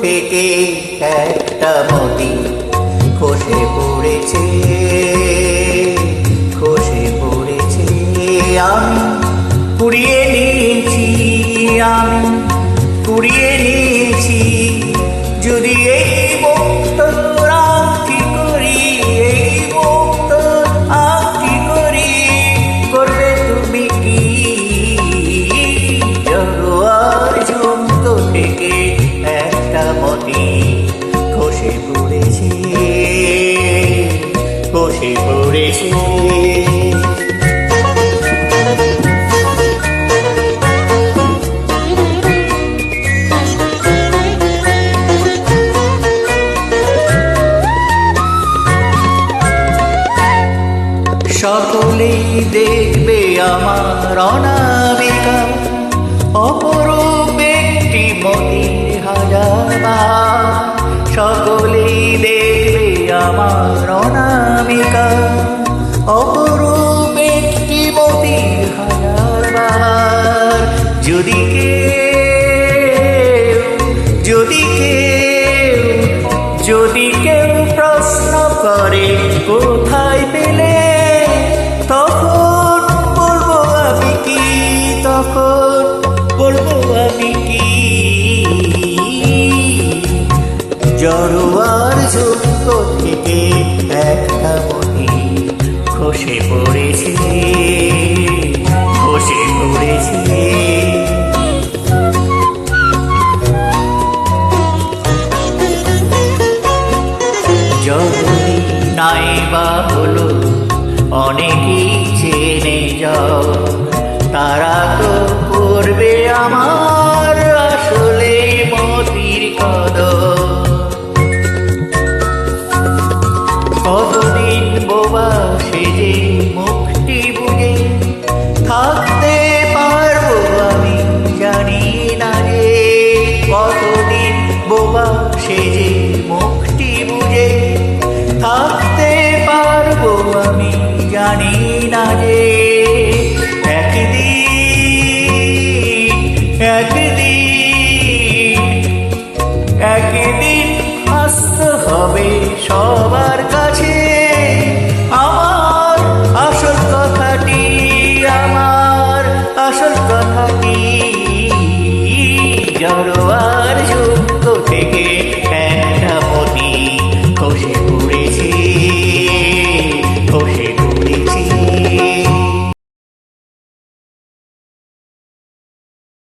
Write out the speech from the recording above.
থেকে একটা মতি খসে পড়েছে, খসে পড়েছে। আমি কুড়িয়ে নিয়েছি, আমি কুড়িয়ে নিয়েছি। যদি এই মুক্ত আংটি করি, এই মুক্ত আংটি করি, করবে তুমি কি? জড়োয়ার ঝুমক থেকে একটা মতি খসে পড়েছে, খসে পড়েছে। সকলেই দেখবে আমার অনামিকা, অপরূপ একটি মতির হাজার বার। সকলেই দেখবে আমার অনামিকা, অপরূপ একটি মতির হাজার বার। যদি কেউ, যদি কেউ, যদি কেউ প্রশ্ন করে কোথায় পেলে, তখন বলবো আমি কি, তখন বলবো আমি কি? জড়োয়ার ঝুমক থেকে একটা মতি খসে পড়েছে, খসে পড়েছে। যদি নাইবা হলো অনেকেই জেনে যাও, তারা তো করবে আমার আসলে মতির কদর। কতদিন বোবা সেজে মুখটি বুঝে থাকতে পারবো আমি জানি না রে। কতদিন বোবা সেজে মুখটি বুঝে থাকতে পারবো আমি জানি না যে। একদিন, একদিন, একদিন আসতে হবে সবার কাছে আমার আসল কথাটি, আমার আসল কথাটি। জড়োয়ার ঝুমক থেকে একটা মতি খসে পড়ে